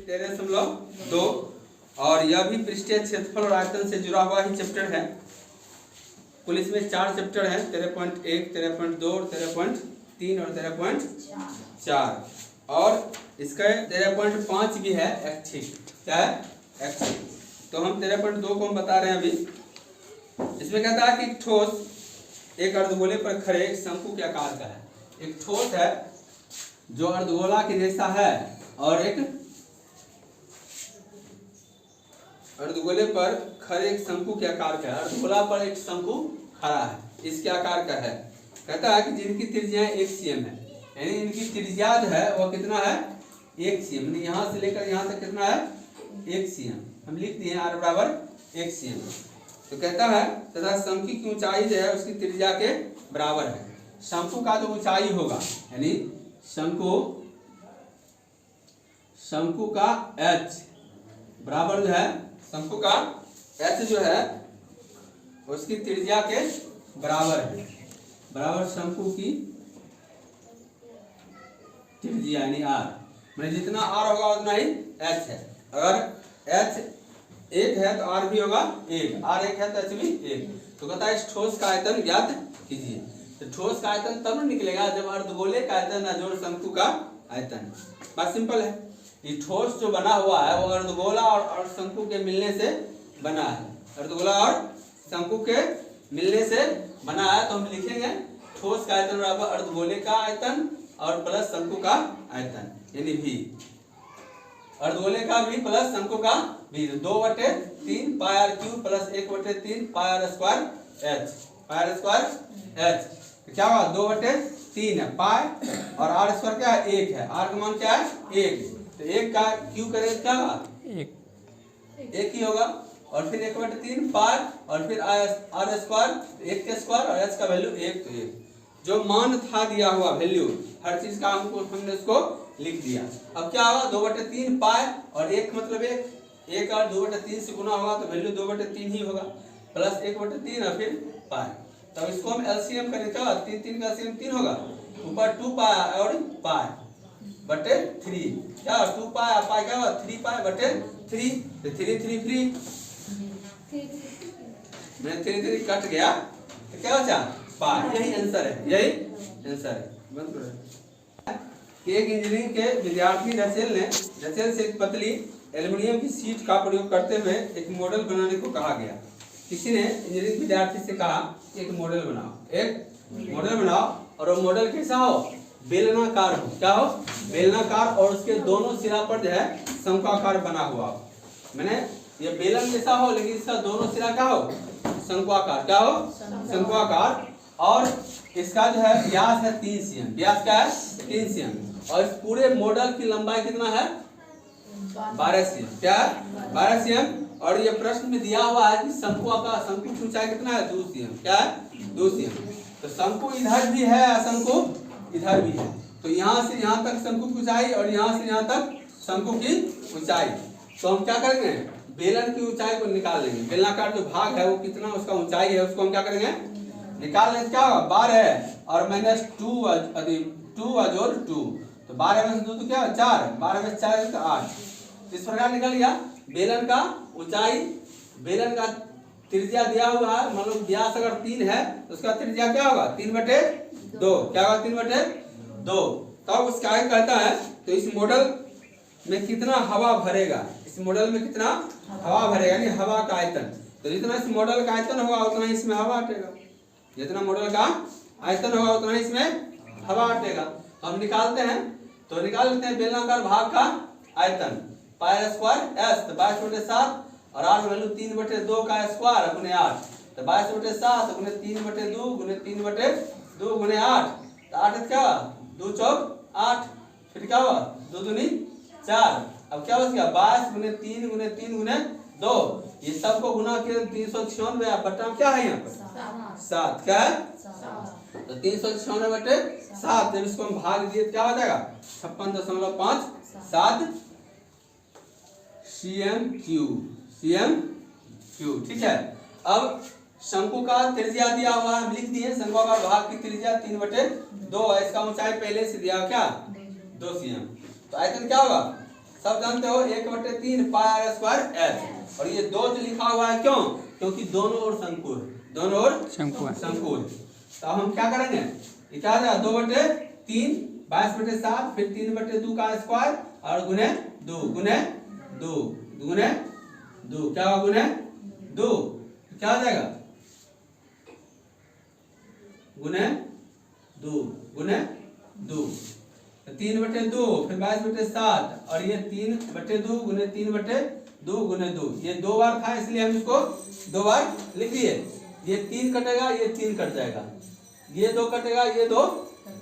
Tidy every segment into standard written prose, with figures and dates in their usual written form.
13.2 और यह भी पृष्ठीय क्षेत्रफल और आयतन से जुड़ा हुआ ही चैप्टर है। कुल इसमें 4 चैप्टर हैं, 13.1, 13.2, 13.3 और 13.4 और इसका 13.5 भी है ऐच्छिक। क्या है? ऐच्छिक। तो हम 13.2 को हम बता रहे हैं अभी। इसमें कहता है कि ठोस एक अर्धगोले पर खड़े एक शंकु के आकार का है। एक ठोस है जो अर्धगोला की जैसा है और एक अर्धगोले पर खड़े एक शंकु के आकार का है। अर्धगोला पर एक शंकु खड़ा है, इसके आकार का है। कहता है कि जिनकी त्रिज्या 1 cm है, यानी इनकी त्रिज्या जो है वह कितना है? 1 cm। यहाँ से लेकर यहाँ तक कितना है? 1 cm। हम लिख दिए r बराबर 1 cm। तो कहता है तथा शंकु की ऊंचाई जो है उसकी त्रिज्या के बराबर है। शंकु का जो ऊंचाई होगा यानी शंकु का h बराबर जो है, शंकु का h जो है उसकी त्रिज्या के बराबर है। बराबर शंकु की त्रिज्या यानी r, मतलब जितना r होगा उतना ही h है। अगर h 1 है तो r भी होगा 1, r 1 है तो h भी 1। तो कहता है इस ठोस का आयतन ज्ञात कीजिए। तो ठोस का आयतन तब निकलेगा जब अर्धगोले का आयतन है जोड़ शंकु का आयतन। बात सिंपल है। ये ठोस जो बना हुआ है वो अर्धगोला और शंकु के मिलने से बना है। अर्धगोला और शंकु के मिलने से बना है। तो हम लिखेंगे ठोस का आयतन बराबर अर्धगोले का आयतन और प्लस शंकु का आयतन यानी v। अर्धगोले का v प्लस शंकु का v। 2/3 पाई r क्यूब प्लस 1/3 पाई r स्क्वायर h। पाई r स्क्वायर h क्या होगा? 2/3 है पाई और r स्क्वायर क्या है? 1 है। r का मान क्या है? 1। तो 1 का क्यू करेंगे क्या होगा? 1 ही होगा। और फिर 1/3 पाई और फिर r स्क्वायर, 1 के स्क्वायर और h का वैल्यू 1 तो 1। जो मान था दिया हुआ वैल्यू हर चीज का हमने उसको लिख दिया। अब क्या होगा? 2/3 पाई और 1 मतलब 1 और 2/3 से गुना होगा तो वैल्यू 2/3 ही होगा प्लस 1/3 और फिर पाई। तब इसको हम एलसीएम करें क्या? 3 का एलसीएम 3 होगा। ऊपर 2 पाई और पाई बटे 3 क्या? 2 पाई और पाई क्या होगा? 3 पाई बटे 3। तो 3 मैं 3 कट गया तो क्या बचा? पाई। यही आंसर है, यही आंसर है। बंद करो। एक इंजीनियरिंग के विद्यार्थी रसेल से एक पतली एल्युमिनियम की शीट का प्रयोग करते हुए एक मॉडल बनाने को कहा गया। किसी ने इंजीनियरिंग विद्यार्थी से कहा एक मॉडल बनाओ और वो मॉडल कैसा हो? बेलनाकार हो। क्या हो? बेलनाकार और उसके दोनों सिरा पर जो है शंक्वाकार बना हुआ हो। मैंने ये बेलन जैसा हो लेकिन इसका दोनों सिरा क्या हो? शंक्वाकार। क्या हो? शंक्वाकार। और इसका जो है व्यास है 3 cm। व्यास क्या है? 3 cm। और इस पूरे मॉडल की लंबाई कितना है? 12 cm। क्या है? 12 cm। और ये प्रश्न में दिया हुआ है कि शंकु की ऊंचाई कितना है? 2 cm। क्या है? 2 cm। तो शंकु इधर भी है और शंकु इधर भी है। तो यहाँ से यहाँ तक शंकु की ऊंचाई और यहाँ से यहाँ तक शंकु की ऊंचाई। तो हम क्या करेंगे? बेलन की ऊंचाई को निकाल लेंगे। बेलनाकार जो भाग है वो कितना उसका ऊंचाई है उसको हम क्या करेंगे? निकाल लेंगे। क्या होगा? 12 है और माइनस 2 और जोड़ 2 तो 12 में से 2 तो क्या? 4। 12 में 4 तो 8। इस प्रकार निकल गया बेलन का ऊंचाई। बेलन का त्रिज्या दिया हुआ है, मतलब व्यास अगर 3 है तो उसका त्रिज्या क्या होगा? 3/2। क्या होगा? 3/2। तब उसका आगे कहता है तो इस मॉडल में कितना हवा भरेगा? इस मॉडल में कितना हवा भरेगा यानी हवा का आयतन। तो जितना इस मॉडल का आयतन होगा उतना ही इसमें हवा हटेगा। जितना मॉडल का आयतन होगा उतना ही इसमें हवा हटेगा। हम निकालते हैं तो निकाल लेते हैं बेलनाकार भाग का आयतन। पाई स्क्वायर s तो 22/7 और r वैल्यू 3/2 का स्क्वायर गुने 8 तो 22/7 गुने 3/2 गुने 3/2 गुने 8 तो 8 क्या? 2 चौक 8। फिर क्या हुआ? 2 दूनी 4। अब क्या बच गया? 22 गुने 3 गुने 3 गुने 2। ये सबको गुना किया 396 बटा क्या है यहाँ पर? 7। क्या है? तो 396/7। जब इसको हम भाग दिए क्या हो जाएगा? 56.57 cm3। ठीक है। अब शंकु का त्रिज्या दिया हुआ है, हम लिख दिए शंक्वाकार भाग की त्रिज्या 3/2 है। इसका ऊंचाई पहले से दिया क्या? 2 cm। तो आयतन क्या होगा? सब जानते हो 1/3 पाई r स्क्वायर h। और ये 2 जो लिखा हुआ है क्यों? क्योंकि दोनों ओर शंकु है, दोनों ओर शंकु है। तो हम क्या करेंगे, ये क्या आ जाएगा 2/3 22/7 फिर 3/2 का स्क्वायर और गुने 2 गुने 2 गुने 2 क्या होगा गुने 2 क्या हो जाएगा गुने 2 गुने 2 3/2 फिर 22/7 और ये 3/2 गुने 3/2 गुने 2। ये 2 बार था इसलिए हम इसको 2 बार लिख दिए। ये 3 कटेगा, ये 3 कट जाएगा, ये 2 कटेगा, ये 2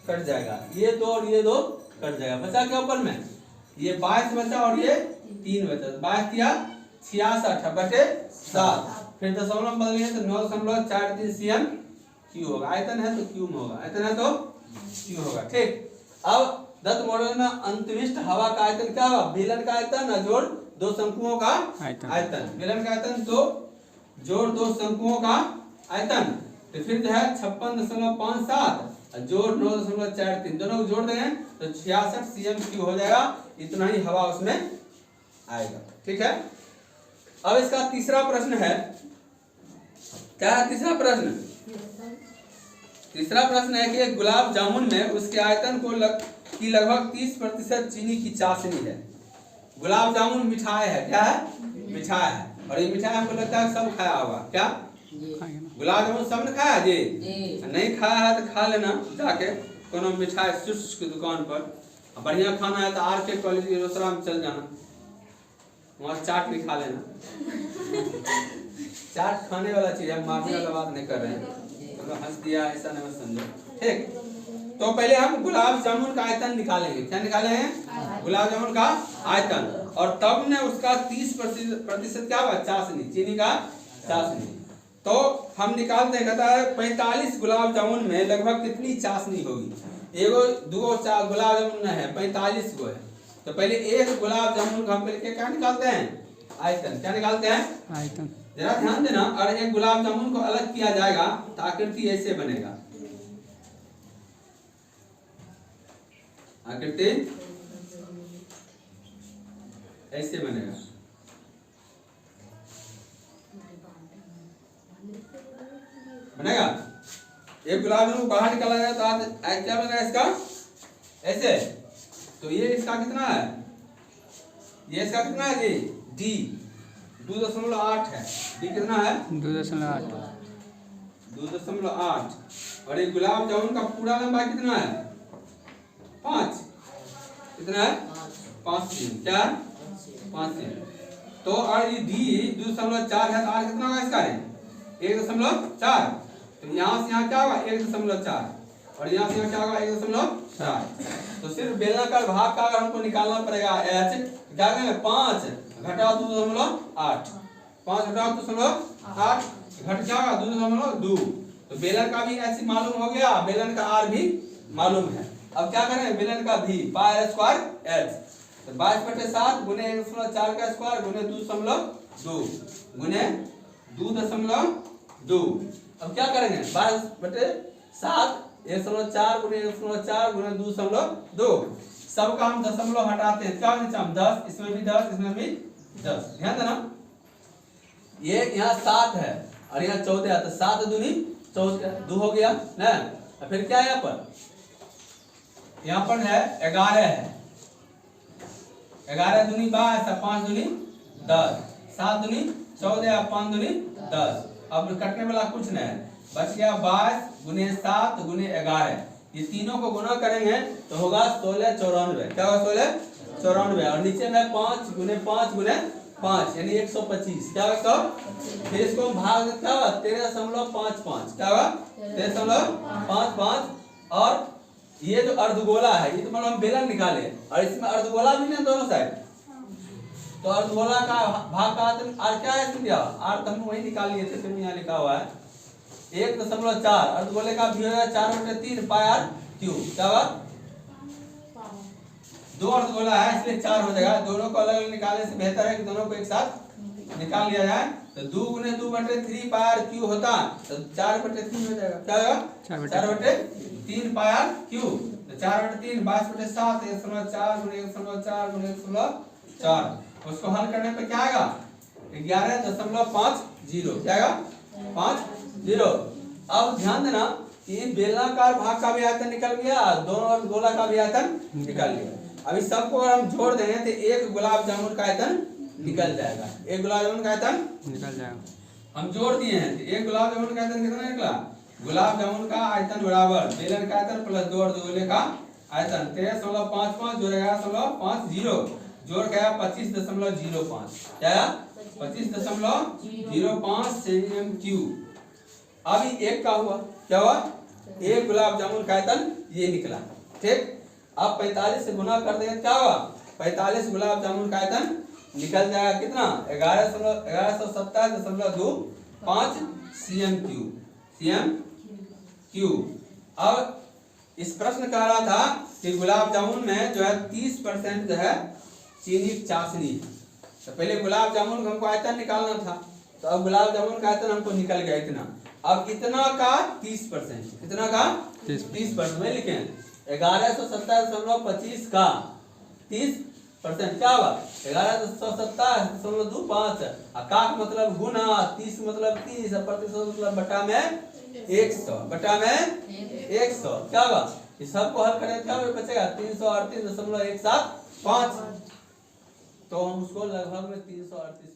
कट जाएगा, ये 2 और ये 2 कट जाएगा। बचा क्या ऊपर में? ये 22 बचा और ये 3 बचा। 22 किया 66/7 फिर दशमलव बदलेंगे तो 9.43 cm क्यू होगा। आयतन है तो क्यू में होगा, आयतन है तो क्यू होगा। ठीक, अब दत्त मॉडल में अंतरिक्ष हवा का आयतन क्या होगा? बेलन का आयतन जोड़ 2 शंकुओं का आयतन। बेलन का आयतन तो जोड़ 2 शंकुओं का आयतन। तो फिर जो है 56.57 जोड़ 9.43 दोनों को जोड़ देंगे तो 66 cm क्यू हो जाएगा। इतना ही हवा उसमें आएगा। ठीक है, अब इसका तीसरा प्रश्न है। क्या है तीसरा प्रश्न? तीसरा प्रश्न है कि एक गुलाब जामुन में उसके आयतन को लगभग 30% चीनी की चाशनी है। गुलाब जामुन मिठाई है, क्या है? मिठाई है। और ये मिठाई हमको लगता है सब खाया होगा। क्या गुलाब जामुन सब ने खाया जी? नहीं खाया है तो खा लेना जाके कोनो मिठाई स्वीट्स की दुकान पर। बढ़िया खाना है तो आर के क्वालिटी रोसड़ा में चल जाना, वहाँ चाट भी खा लेना। चाट खाने वाला चीज है, मारने वाला बात नहीं कर रहे हैं। तो हंस दिया ऐसा नहीं समझो। ठीक, तो पहले हम गुलाब जामुन का आयतन निकालेंगे। क्या निकाले हैं? गुलाब जामुन का आयतन। और तब ने उसका 30% क्या हुआ? चाशनी, चीनी का चाशनी। तो हम निकालते हैं, कहता है 45 गुलाब जामुन में लगभग कितनी चाशनी होगी? एगो दूगो गुलाब जामुन है, 45 गो है। तो पहले एक गुलाब जामुन का हम पहले क्या निकालते हैं? आयतन। क्या निकालते हैं? आयतन। जरा ध्यान देना। और एक गुलाब जामुन को अलग किया जाएगा तो आकृति ऐसे बनेगा। आकृति ऐसे बनेगा। बनेगा। एक गुलाब जामुन बाहर निकाला जाए तो आज क्या बनेगा इसका? ऐसे। तो ये इसका कितना है? ये इसका कितना है जी? डी 2.8 है। डी कितना है? 2.8। और ये गुलाब जामुन का पूरा लंबाई कितना है? 5। कितना है? 5 सेंटीमीटर। क्या? 5 सेंटीमीटर। तो और ये डी 2.4 है तो आर कितना होगा इसका? 1.4। तो यहाँ से यहाँ क्या होगा? 1.4 और यहाँ से यहाँ क्या होगा? 1.4। तो सिर्फ बेलनाकार भाग का अगर हमको निकालना पड़ेगा h, क्या करेंगे? 5 घटाओ 2.8, 5 घटाओ 2.8 घट क्या होगा? 2.2। तो बेलन का भी ऐसे मालूम हो गया, बेलन का आर भी मालूम है। अब क्या करें? बेलन का भी पाई r स्क्वायर h। तो 22/7 गुने 1.4 का स्क्वायर गुने 2.2 गुने 2.2। अब क्या करेंगे? 22/7 1.4 गुने 1.4 गुने 2.2। सबका हम दशमलव हटाते हैं। क्या नीचे हम 10, इसमें भी 10, इसमें भी 10। ध्यान देना, ये यहाँ 7 है और यहाँ 14 है तो 7 दूनी 14 हो गया ना। फिर क्या है यहाँ पर? यहाँ पर है 11 है। 11 दूनी 22, 5 दूनी 10, 7 दूनी 14, 5 दूनी 10। अब कटने वाला कुछ नहीं है, बच गया 22 गुने 7 गुने 11। ये तीनों को गुना करेंगे तो होगा 1694। क्या होगा? 1694। और नीचे में 5 गुने 5 गुने 5 यानी 125। क्या होगा? फिर इसको हम भाग क्या होगा? 13.55। क्या होगा? 13.55। और ये जो अर्धगोला है, ये तो मतलब हम बेलन निकाले और इसमें अर्धगोला भी ना दोनों साइड। तो अर्धगोला का भाग का आर क्या है? आर तो हम वही निकाल लिए थे, फिर यहाँ लिखा हुआ है 1.4। अर्धगोले का भी होगा 4/3 पाई r क्यूब। क्या होगा? 2 अर्धगोला है इसलिए 4 हो जाएगा। दोनों को अलग अलग निकालने से बेहतर है कि दोनों को एक साथ निकाल लिया जाए। तो 2 गुने 2/3 पाई r क्यूब होता तो 4/3 हो जाएगा। क्या होगा? 4/3 पाई r क्यूब। तो 4/3 22/7 1.4 गुने 1.4 गुने 1.4 4। उसको हल करने पे क्या आएगा 11.50 क्या आएगा 50। अब ध्यान देना कि बेलनाकार भाग का भी आयतन निकल गया, दोनों और गोला का भी आयतन निकल गया। अभी सबको अगर हम जोड़ देंगे तो एक गुलाब जामुन का आयतन निकल जाएगा, एक गुलाब जामुन का आयतन निकल जाएगा। हम जोड़ दिए हैं तो एक गुलाब जामुन का आयतन कितना निकला, गुलाब जामुन का आयतन बराबर बेलन का आयतन प्लस 2 और 2 गोले का आयतन 13.55 जोड़ 11.50 जोड़ गया 25.05 क्या 25.05 cm3। अभी एक का हुआ क्या हुआ, एक गुलाब जामुन का आयतन ये निकला। ठीक, अब 45 से गुना कर देंगे क्या हुआ 45 गुलाब जामुन का आयतन निकल जाएगा कितना 1170.25 cm3। अब इस प्रश्न कह रहा था कि गुलाब जामुन में जो है 30% जो है चीनी की चाशनी। तो पहले गुलाब जामुन हमको आयतन निकालना था, तो अब गुलाब जामुन का आयतन हमको निकल गया इतना। अब इतना का 30%, कितना का 30% में लिखे 1170.25 का 30% क्या हुआ 1170.25। का मतलब गुना 30 मतलब 30 प्रतिशत मतलब बटा में 100 क्या होगा, इस सबको हल करें क्या बचेगा 338.175। तो हम उसको लगभग में 338